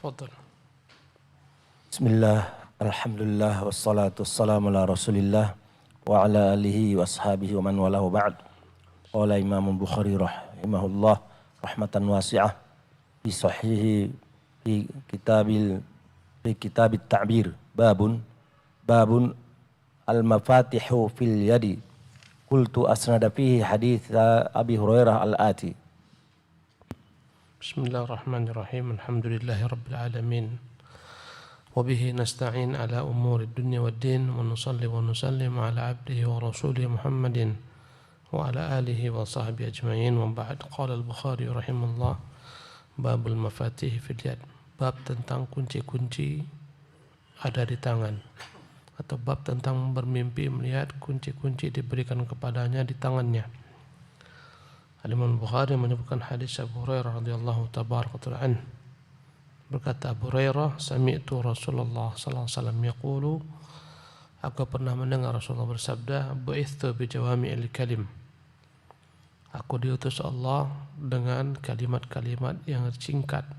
تفضل. Bismillah, alhamdulillah, wassalatu wassalamu ala rasulillah wa ala alihi wa ashabihi wa man walahu ba'd. Qala Imam Bukhari rahimahullah rahmatan wasi'ah fi sahihi fi kitabit ta'bir babun al-mafatihu fil yadi qultu asnada fihi hadith Abi Hurairah al-ati. Bismillahirrahmanirrahim. Alhamdulillahi rabbil alamin. وبه نستعين على أمور الدنيا والدين ونصلي ونسلم على عبده ورسوله محمد وعلى آله وصحبه أجمعين وبعد. قال البخاري رحمه الله باب المفاتيح في اليد, bab tentang kunci-kunci ada di tangan, atau bab tentang bermimpi melihat kunci-kunci diberikan kepadanya di tangannya. Al-Imam Bukhari menyebutkan hadis Abu Hurairah radhiyallahu tabaraka ta'ala. Berkata Abu Hurairah, sami'tu Rasulullah sallallahu alaihi wasallam yaqulu, aku pernah mendengar Rasulullah bersabda, bu'ithu bi jawami'il kalim, aku diutus Allah dengan kalimat-kalimat yang singkat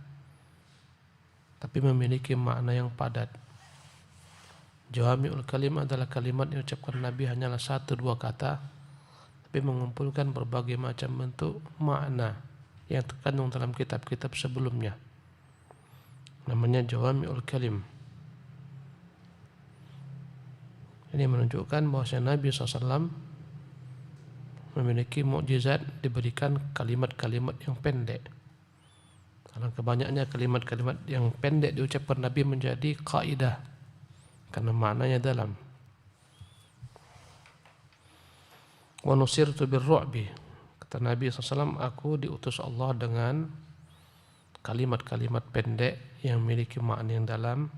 tapi memiliki makna yang padat. Jawami'ul kalim adalah kalimat yang diucapkan Nabi hanyalah 1-2 kata tapi mengumpulkan berbagai macam bentuk makna yang terkandung dalam kitab-kitab sebelumnya. Namanya Jawami'ul Kalim. Ini menunjukkan bahwasanya Nabi SAW memiliki mukjizat, diberikan kalimat-kalimat yang pendek. Karena kebanyakannya kalimat-kalimat yang pendek diucapkan Nabi menjadi kaidah karena maknanya dalam. Wa nusirtu birru'bi, kata Nabi SAW, aku diutus Allah dengan kalimat-kalimat pendek yang memiliki makna yang dalam.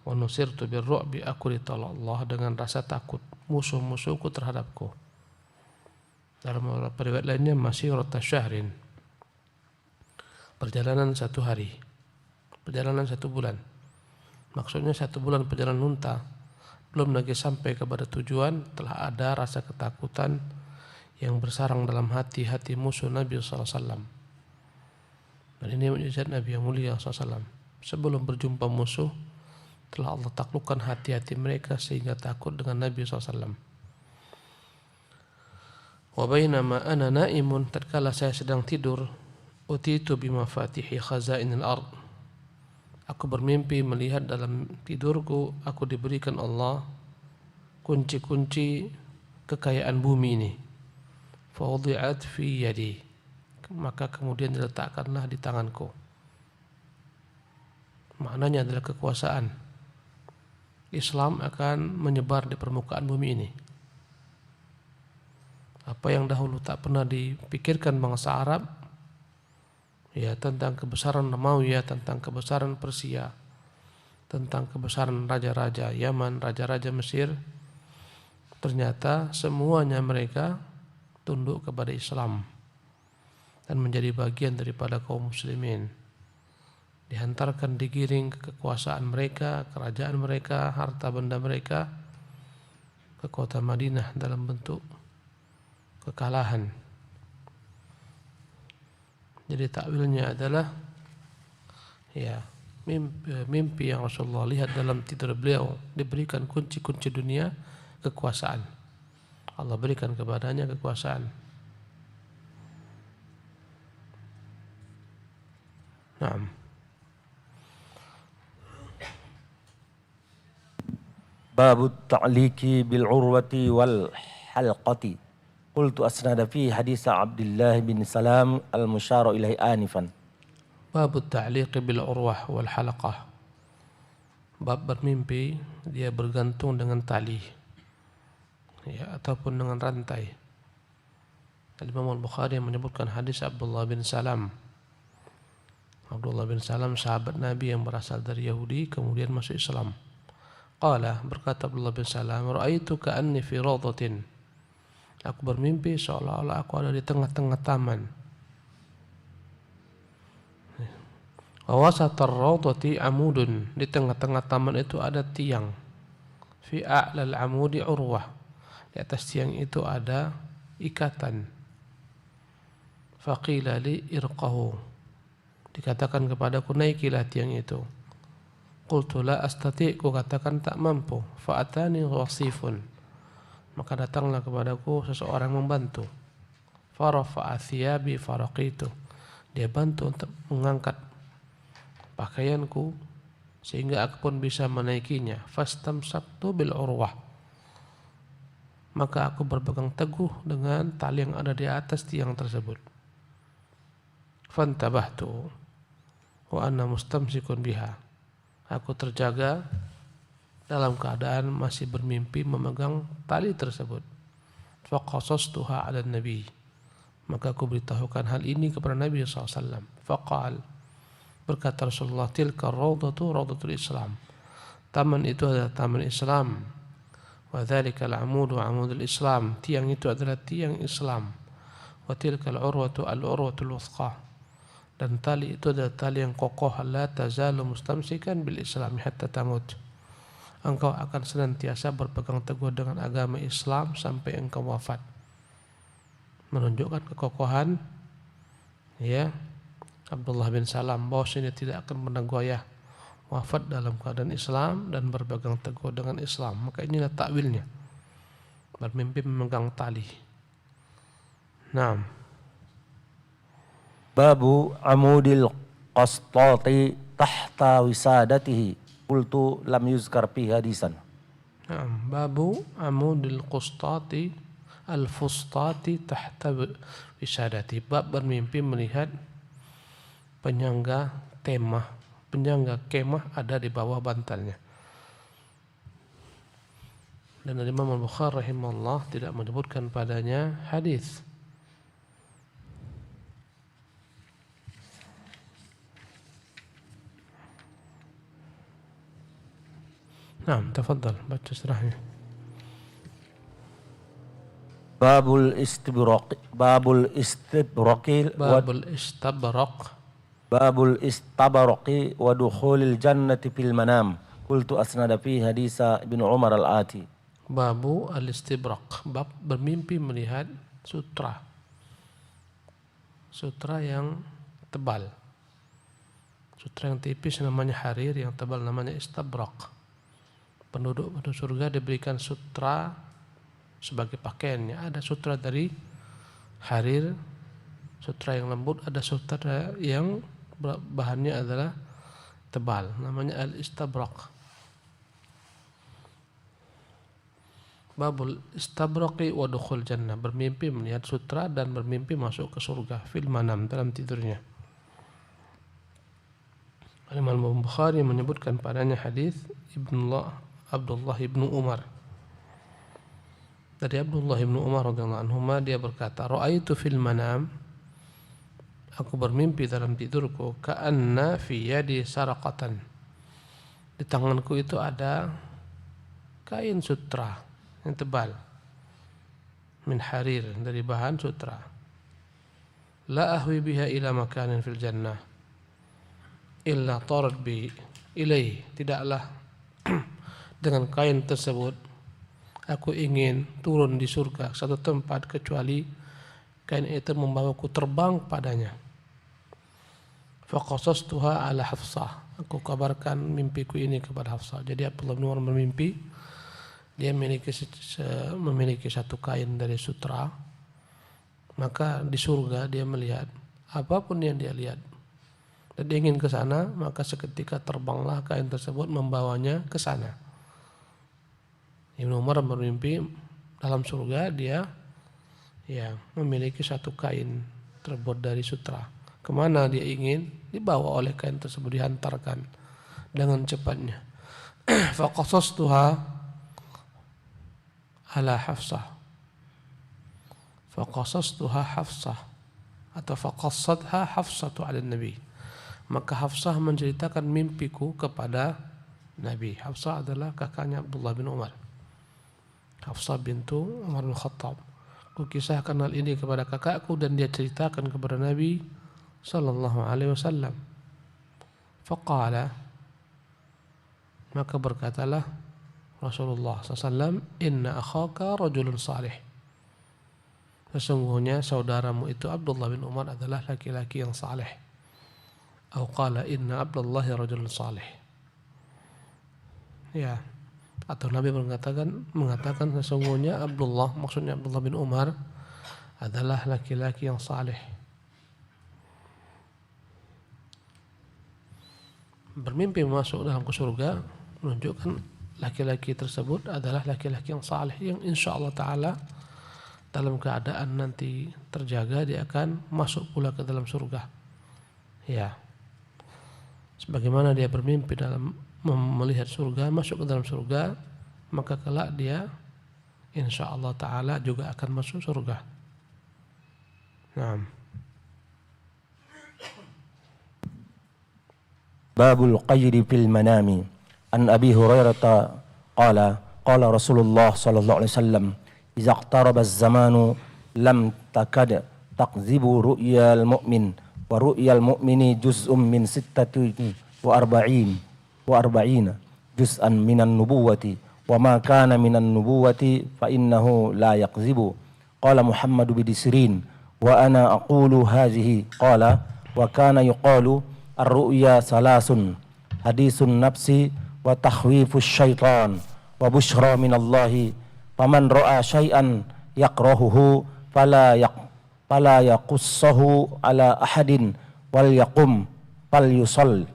Wa nusirtu birru'bi, aku ditolong Allah dengan rasa takut musuh-musuhku terhadapku. Dalam beberapa riwayat lainnya masirata syahrin, perjalanan 1 hari, perjalanan 1 bulan. Maksudnya 1 bulan perjalanan unta, belum lagi sampai kepada tujuan, telah ada rasa ketakutan yang bersarang dalam hati-hati musuh Nabi SAW. Dan ini mukjizat Nabi yang mulia SAW. Sebelum berjumpa musuh, telah Allah taklukkan hati-hati mereka sehingga takut dengan Nabi SAW. Wa bainama ana naimun, tatkala saya sedang tidur, utitu bimafatihi khazainil ard, aku bermimpi melihat dalam tidurku aku diberikan Allah kunci-kunci kekayaan bumi ini. Fa wudi'at fi yadi, maka kemudian diletakkanlah di tanganku. Maknanya adalah kekuasaan. Islam akan menyebar di permukaan bumi ini. Apa yang dahulu tak pernah dipikirkan bangsa Arab, ya, tentang kebesaran Romawi, tentang kebesaran Persia, tentang kebesaran raja-raja Yaman, raja-raja Mesir, ternyata semuanya mereka tunduk kepada Islam dan menjadi bagian daripada kaum muslimin. Dihantarkan, digiring ke kekuasaan mereka, kerajaan mereka, harta benda mereka ke kota Madinah dalam bentuk kekalahan. Jadi takwilnya adalah, ya, mimpi yang Rasulullah lihat dalam tidur beliau, diberikan kunci-kunci dunia, kekuasaan. Allah berikan kepadanya kekuasaan. Naam. Babu ta'liqi bil urwati wal halqati. Qultu asnada fi hadis Abdullah bin Salam al-musyara ilaihi anifan. Babu ta'liqi bil urwah wal halaqah. Bab bermimpi dia bergantung dengan tali, ya, ataupun dengan rantai. Al-Imam Al-Bukhari menyebutkan hadis Abdullah bin Salam. Abdullah bin Salam sahabat Nabi yang berasal dari Yahudi kemudian masuk Islam. Qala, berkata Abdullah bin Salam, ra'aitu ka'anni fi rawdatin, aku bermimpi seolah-olah aku ada di tengah-tengah taman. Wa wasatar rawdati amudun, di tengah-tengah taman itu ada tiang. Fi a'lal amudi urwah, di atas tiang itu ada ikatan. Faqila li irqahu, dikatakan kepadaku naikilah tiang itu. Qultu la astati, ku katakan tak mampu. Fa'atani wasifun, maka datanglah kepadaku seseorang membantu. Farafa'a thiyabi faraqitu, dia bantu untuk mengangkat pakaianku sehingga aku pun bisa menaikinya. Fastamsaktu bil urwah, maka aku berpegang teguh dengan tali yang ada di atas tiang tersebut. Fantabahtu wa anna mustamsikun biha, aku terjaga dalam keadaan masih bermimpi memegang tali tersebut. Faqasastuha 'ala nabi, maka aku beritahukan hal ini kepada Nabi SAW. Faqal, berkata Rasulullah, tilka rawdatu rawdatul Islam, taman itu adalah taman Islam. Wa dzalika al-'amudu 'amudul Islam, tiang itu adalah tiang Islam. Wa tilka al-urwatu al-urwatul wuthqa, dan tali itu adalah tali yang kokoh. La tazalu mustamsikan bil Islam hatta tamut, engkau akan senantiasa berpegang teguh dengan agama Islam sampai engkau wafat. Menunjukkan kekokohan ya Abdullah bin Salam bahwasanya tidak akan pernah goyah, wafat dalam keadaan Islam dan berpegang teguh dengan Islam. Maka inilah takwilnya, bermimpi memegang tali. Naam. Babu amudil qastati tahta wisadatihi. Qultu lam yuzkar fi hadisan. Naam. Babu amudil qustati al-fustati tahta wisadati. Bab bermimpi melihat penyangga kemah ada di bawah bantalnya. Dan Imam Al-Bukhari rahimahullah tidak menyebutkan padanya hadis. Naam, tafadhal baca surahnya. Babul istibraq Babul istabraqi wa dukhulil jannati fil manam. Qultu asnada fi hadisa Ibnu Umar al-ati. Babu al-istibraq, bab bermimpi melihat sutra yang tebal. Sutra yang tipis namanya harir, yang tebal namanya istabraq. Penduduk surga diberikan sutra sebagai pakaiannya. Ada sutra dari harir, sutra yang lembut, ada sutra yang bahannya adalah tebal, namanya al-istabraq. Babul istabraqi wa dukhul jannah, bermimpi melihat sutra dan bermimpi masuk ke surga, fil manam, dalam tidurnya. Imam Bukhari menyebutkan padanya hadis Abdullah ibnu Umar. Dari Abdullah ibnu Umar radhiyallahu anhuma, dia berkata, ra'aitu fil manam, aku bermimpi dalam tidurku, ka'anna fi yadi saraqatan, di tanganku itu ada kain sutra yang tebal, min harir, dari bahan sutra. La ahwi biha ila makanin fil jannah illa tarat bi ilaih, tidaklah dengan kain tersebut aku ingin turun di surga satu tempat kecuali kain itu membawaku terbang padanya. Faqasastuha ala Hafsah, aku kabarkan mimpiku ini kepada Hafsah. Jadi Abdullah bin Umar bermimpi dia memiliki satu kain dari sutra, maka di surga dia melihat apapun yang dia lihat dan dia ingin ke sana, maka seketika terbanglah kain tersebut membawanya ke sana. Ibnu Umar bermimpi dalam surga dia memiliki satu kain terbuat dari sutra. Kemana dia ingin, dibawa oleh kain tersebut, dihantarkan dengan cepatnya. Faqasastuha ala Hafsah. Faqasastuha Hafsah atau faqasadha Hafsatu ala Nabi. Maka Hafsah menceritakan mimpiku kepada Nabi. Hafsah adalah kakaknya Abdullah bin Umar, Hafsah bintu Umar bin Khattab. Kukisahkan hal ini kepada kakakku dan dia ceritakan kepada Nabi sallallahu alaihi wasallam. Faqala, maka berkatalah Rasulullah SAW, inna akhaka rajulun salih, sesungguhnya saudaramu itu Abdullah bin Umar adalah laki-laki yang saleh. Atau qala inna Abdullah rajulun salih, Ya, atau Nabi mengatakan sesungguhnya Abdullah, maksudnya Abdullah bin Umar adalah laki-laki yang saleh. Bermimpi masuk dalam ke surga menunjukkan laki-laki tersebut adalah laki-laki yang saleh, yang insya Allah Ta'ala dalam keadaan nanti terjaga dia akan masuk pula ke dalam surga. Ya, sebagaimana dia bermimpi dalam melihat surga, masuk ke dalam surga, maka kelak dia insya Allah Ta'ala juga akan masuk surga. Naam. Babul qaydi fil manami. An Abi Hurairah qala Rasulullah sallallahu alaihi wasallam, "Idza iqtaraba az-zamanu lam takad taqzibu ru'yal mu'min wa ru'yal mu'mini juz'un min 46 juz'an minan nubuwati wa ma kana minan nubuwati fa innahu la yaqzibu." Qala Muhammad bin Sirin wa ana aqulu hadhihi. Qala wa kana yuqalu ar-ru'ya salasun, hadisun nafsi wa takhwifus syaitan wa bushra minallahi, faman ra'a syai'an yakrahuhu fala yaqussahu ala ahadin wal yaqum falyusalli.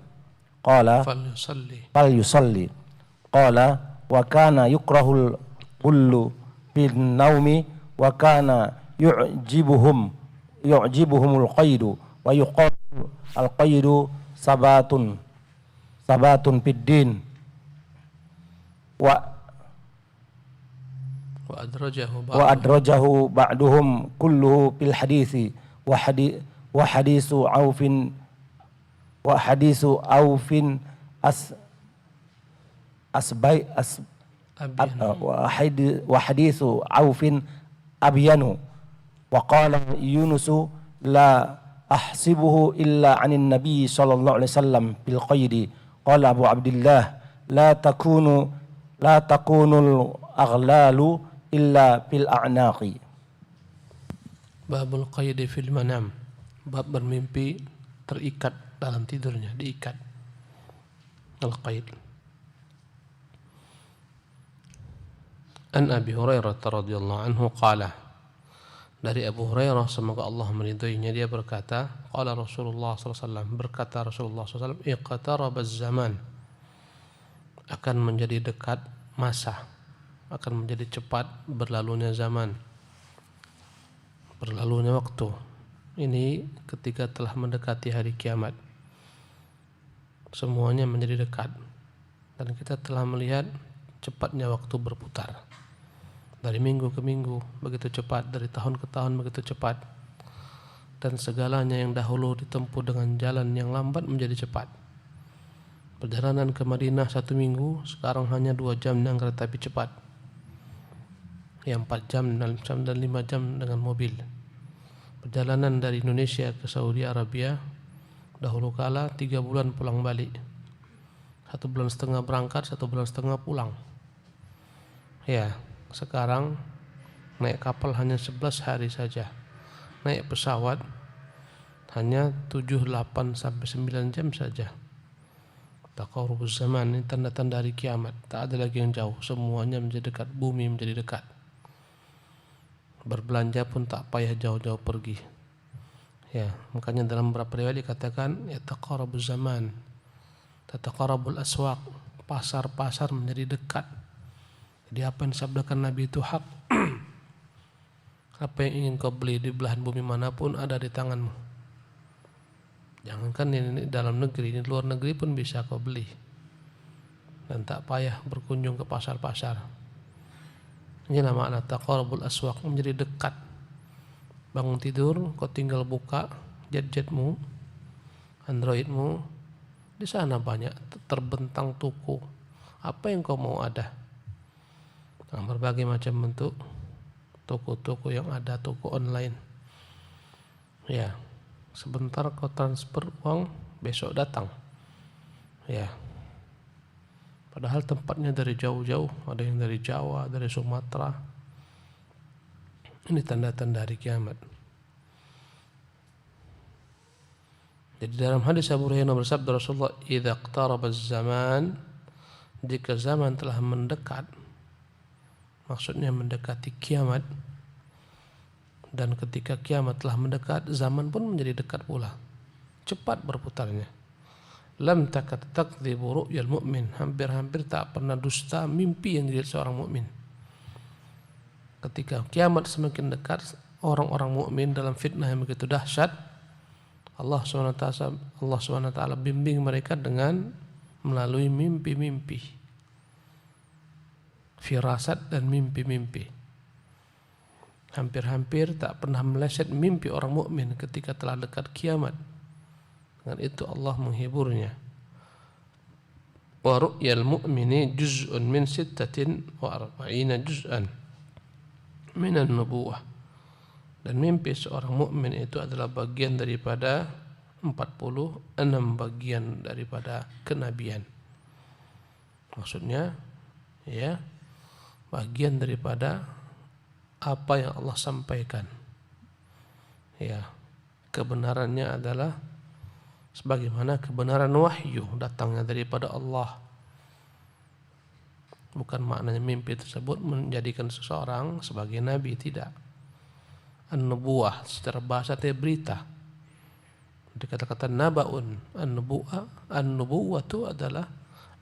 Qala wa kana yukrahul qullu bin naumi wa kana yu'jibuhumul qaydu wa yuqalu al-qaydu sabatun fid din wa adrajahu ba'duhum kulluhu fil hadithi wa hadithu aufin abyanu wa qala yunusu la ahsibuhu illa anin nabi sallallahu alaihi wasallam bil qaidi. Qala Abu Abdullah la takunul aghlalu illa fil a'naqi. Babul qaidi fil manam. Bab bermimpi terikat dalam tidurnya, diikat. Al-qaid. An Abi Hurairah radhiyallahu anhu qala, dari Abu Hurairah semoga Allah meridhoinya, dia berkata, qala Rasulullah SAW, berkata Rasulullah SAW, iqtarabaz zaman, akan menjadi dekat masa, akan menjadi cepat berlalunya zaman, berlalunya waktu. Ini ketika telah mendekati hari kiamat, semuanya menjadi dekat, dan kita telah melihat cepatnya waktu berputar. Dari minggu ke minggu begitu cepat, dari tahun ke tahun begitu cepat, dan segalanya yang dahulu ditempuh dengan jalan yang lambat menjadi cepat. Perjalanan ke Madinah 1 minggu sekarang hanya 2 jam dengan kereta api cepat, yang 4 jam dan 5 jam dengan mobil. Perjalanan dari Indonesia ke Saudi Arabia dahulu kala 3 bulan pulang balik, 1,5 bulan berangkat, 1,5 bulan pulang. Ya, sekarang naik kapal hanya 11 hari saja, naik pesawat hanya 7, 8 sampai 9 jam saja. Taqarrubuz zaman, ini tanda-tanda hari kiamat. Tak ada lagi yang jauh, semuanya menjadi dekat, bumi menjadi dekat. Berbelanja pun tak payah jauh-jauh pergi. Ya, makanya dalam beberapa riwayat dikatakan ya taqarrubuz zaman, tataqarrabul aswaq, pasar-pasar menjadi dekat. Jadi apa yang disabdakan Nabi itu hak. Apa yang ingin kau beli di belahan bumi manapun ada di tanganmu. Jangankan ini dalam negeri, di luar negeri pun bisa kau beli, dan tak payah berkunjung ke pasar-pasar. Inilah makna taqarrabul aswaq, menjadi dekat. Bangun tidur, kau tinggal buka gadgetmu, Androidmu, di sana banyak terbentang toko. Apa yang kau mau ada? Nah, berbagai macam bentuk toko-toko yang ada, toko online. Ya, sebentar kau transfer uang, besok datang. Ya, padahal tempatnya dari jauh-jauh, ada yang dari Jawa, dari Sumatera. Ini tanda-tanda hari kiamat. Jadi dalam hadis Abu Hurairah bersabda Rasulullah, "Idza iqtarabaz zaman", jika zaman telah mendekat, maksudnya mendekati kiamat, dan ketika kiamat telah mendekat, zaman pun menjadi dekat pula, cepat berputarnya. Lam takad takdzibu ru'yal mu'min, hampir-hampir tak pernah dusta mimpi yang dilihat seorang mukmin. Ketika kiamat semakin dekat, orang-orang mukmin dalam fitnah yang begitu dahsyat, Allah SWT bimbing mereka dengan melalui mimpi-mimpi, firasat dan mimpi-mimpi. Hampir-hampir tak pernah meleset mimpi orang mukmin ketika telah dekat kiamat. Dengan itu Allah menghiburnya. Wa ru'yal mu'mini juz'un min 46 juz'an minan nubuwah. Dan mimpi seorang mukmin itu adalah bagian daripada 46 bagian daripada kenabian. Maksudnya, ya, bagian daripada apa yang Allah sampaikan. Ya, kebenarannya adalah sebagaimana kebenaran wahyu datangnya daripada Allah. Bukan maknanya mimpi tersebut menjadikan seseorang sebagai nabi, tidak. An-nubuwah secara bahasa itu berita. Dikata-kata nabaun, an-nubuwah itu adalah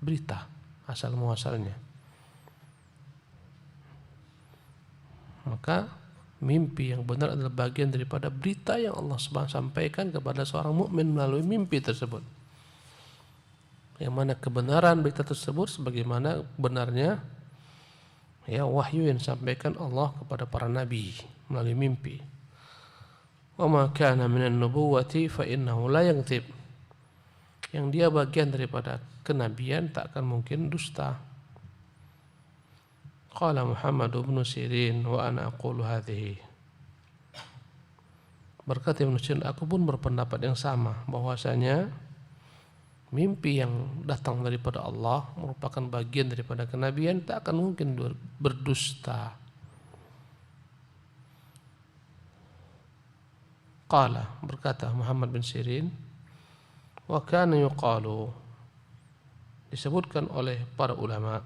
berita asal muasalnya. Maka mimpi yang benar adalah bagian daripada berita yang Allah sampaikan kepada seorang mukmin melalui mimpi tersebut. Yang mana kebenaran berita tersebut sebagaimana benarnya ya wahyu yang disampaikan Allah kepada para nabi melalui mimpi. Wa ma kana minan nubuwati fa innahu la yakdzib. Yang dia bagian daripada kenabian tak akan mungkin dusta. Qala Muhammad bin Sirin wa ana aqulu hadhihi. Berkata Ibnu Sirin, aku pun berpendapat yang sama bahwasanya mimpi yang datang daripada Allah merupakan bagian daripada kenabian, tak akan mungkin berdusta. Qala, berkata Muhammad bin Sirin, wa kana yuqalu, disebutkan oleh para ulama,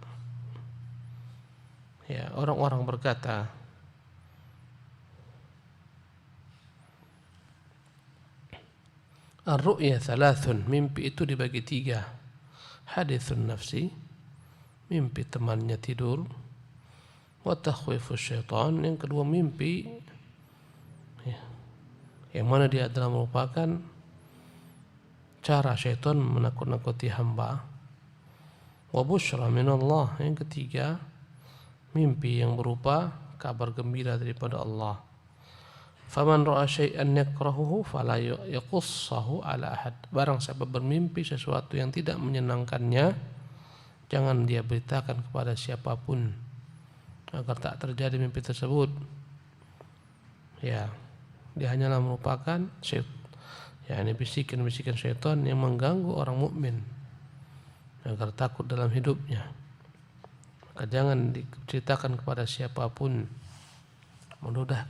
ya, orang-orang berkata, ar-ru'ya thalathun, mimpi itu dibagi tiga. Hadithun nafsi, mimpi temannya tidur. Wa takhwifus syaitan, yang kedua mimpi yang mana dia adalah merupakan cara syaitan menakut-nakuti hamba. Wa busyra minallah, yang ketiga mimpi yang berupa kabar gembira daripada Allah. Faman ra'a syai'an yakrahuhu fala yaqussahu ala ahad. Barang siapa bermimpi sesuatu yang tidak menyenangkannya, jangan dia beritakan kepada siapapun agar tak terjadi mimpi tersebut. Ya, dia hanyalah merupakan ini bisikan-bisikan syaitan yang mengganggu orang mukmin agar takut dalam hidupnya. Maka jangan diceritakan kepada siapapun. Menudah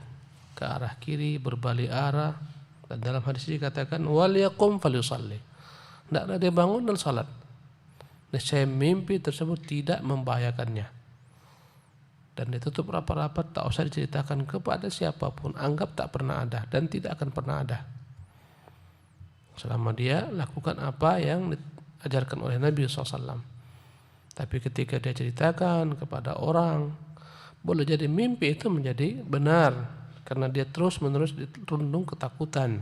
ke arah kiri, berbalik arah, dan dalam hadis dikatakan wal yaqum falyusalli. Hendaklah dia bangun dan salat. Nescaya mimpi tersebut tidak membahayakannya. Dan ditutup rapat-rapat, tak usah diceritakan kepada siapapun, anggap tak pernah ada dan tidak akan pernah ada. Selama dia lakukan apa yang diajarkan oleh Nabi SAW. Tapi ketika dia ceritakan kepada orang, boleh jadi mimpi itu menjadi benar, karena dia terus-menerus dirundung ketakutan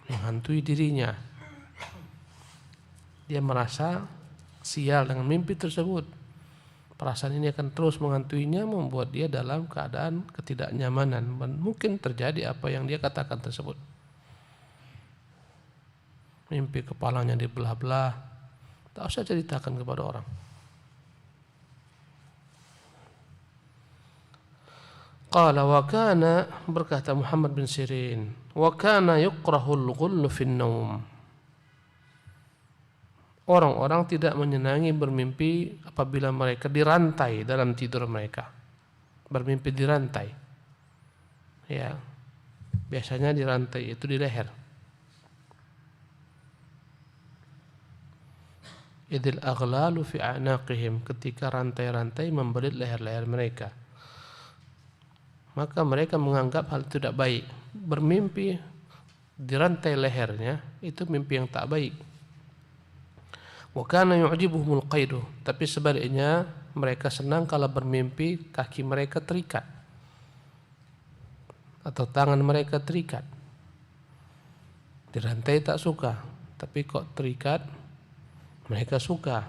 menghantui dirinya. Dia merasa sial dengan mimpi tersebut. Perasaan ini akan terus menghantuinya, membuat dia dalam keadaan ketidaknyamanan. Mungkin terjadi apa yang dia katakan tersebut. Mimpi kepalanya dibelah-belah, tak usah ceritakan kepada orang. Qala wa kana, berkata Muhammad bin Sirin, wa kana yukrahul ghullu fin naum. Orang-orang tidak menyenangi bermimpi apabila mereka dirantai dalam tidur mereka. Bermimpi dirantai. Ya. Biasanya dirantai itu di leher. idil aghlalu fi a'naqihim, ketika rantai-rantai membelit leher-leher mereka. Maka mereka menganggap hal itu tidak baik. Bermimpi dirantai lehernya itu mimpi yang tak baik. Wa kana yu'jibuhumul qaidu, tapi sebaliknya mereka senang kalau bermimpi kaki mereka terikat atau tangan mereka terikat. Dirantai tak suka, tapi kok terikat mereka suka.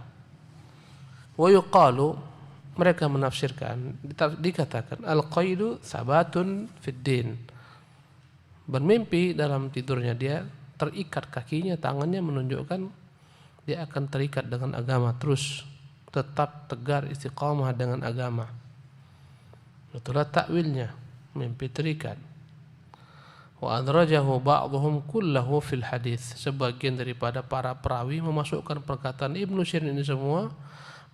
Wa yuqalu, mereka menafsirkan, dikatakan al-qaidu sabatun fid din. Bermimpi dalam tidurnya dia terikat kakinya, tangannya, menunjukkan dia akan terikat dengan agama, terus tetap tegar istiqamah dengan agama. Itulah takwilnya, mimpi terikat. Wa adrajahu ba'dhum kullahu fil hadis. Sebagian daripada para perawi memasukkan perkataan Ibnu Sirin ini semua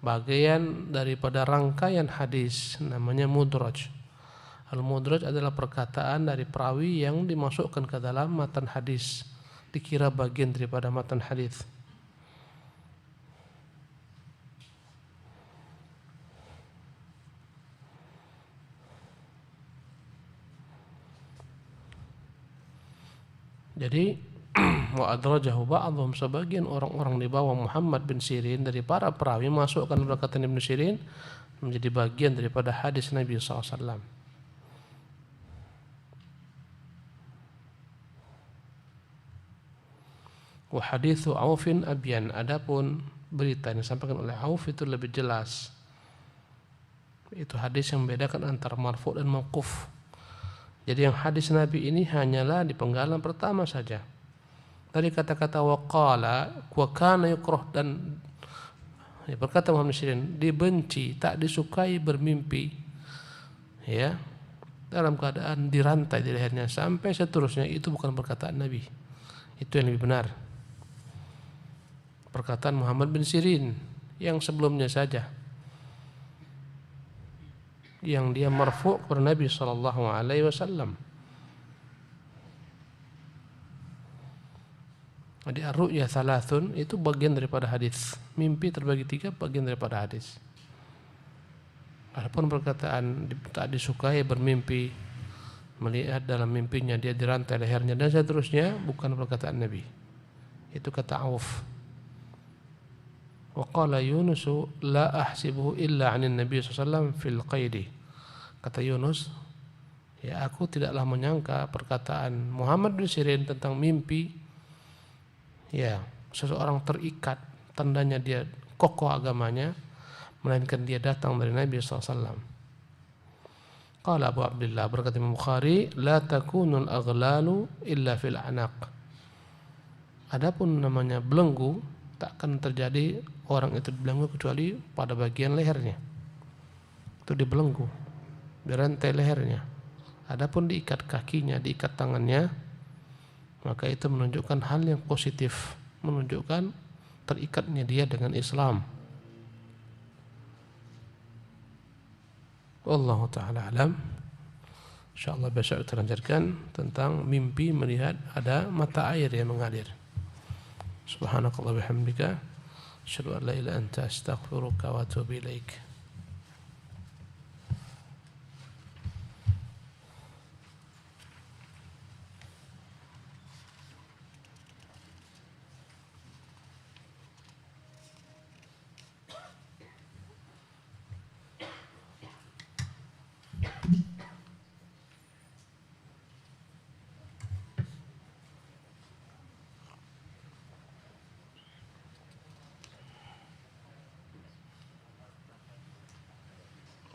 bagian daripada rangkaian hadis, namanya mudraj. Al-mudraj adalah perkataan dari perawi yang dimasukkan ke dalam matan hadis, dikira bagian daripada matan hadis. Jadi wa adrajahu ba'dhum, sebagian orang-orang di bawah Muhammad bin Sirin dari para perawi masukkan perkataan Ibnu Sirin menjadi bagian daripada hadis Nabi SAW. Wa hadithu Aufin abyan, adapun berita yang disampaikan oleh Auf itu lebih jelas. Itu hadis yang membedakan antara marfu' dan mauquf. Jadi yang hadis Nabi ini hanyalah di penggalan pertama saja. Dari kata-kata waqala wa kana yukrah, dan berkata Muhammad Sirin, dibenci, tak disukai bermimpi, ya, dalam keadaan dirantai di lehernya sampai seterusnya, itu bukan perkataan Nabi. Itu yang lebih benar. Perkataan Muhammad bin Sirin yang sebelumnya saja, yang dia marfu' kepada Nabi SAW. Jadi ar-ru'ya thalathun itu bagian daripada hadis. Mimpi terbagi 3, bagian daripada hadis. Adapun perkataan tak disukai bermimpi, melihat dalam mimpinya dia dirantai lehernya dan seterusnya, bukan perkataan Nabi. Itu kata Auf. Wa qala Yunus la ahsibuhu illa 'anin Nabi sallallahu fil qaidi. Kata Yunus, ya aku tidaklah menyangka perkataan Muhammad bin Sirin tentang mimpi, ya seseorang terikat, tandanya dia kokoh agamanya, melainkan dia datang dari Nabi sallallahu. Qala Abu Abdullah, berkata Imam Bukhari, la takunul aghlalu illa fil anaq. Adapun namanya belenggu, takkan terjadi orang itu dibelenggu kecuali pada bagian lehernya. Itu dibelenggu, dirantai lehernya. Adapun diikat kakinya, diikat tangannya, maka itu menunjukkan hal yang positif, menunjukkan terikatnya dia dengan Islam. Wallahu ta'ala alam. InsyaAllah besok kita lanjutkan tentang mimpi melihat ada mata air yang mengalir. Subhanakallah bihamdika, asyhadu an la ilaha illa anta, astaghfiruka wa atubu ilaik.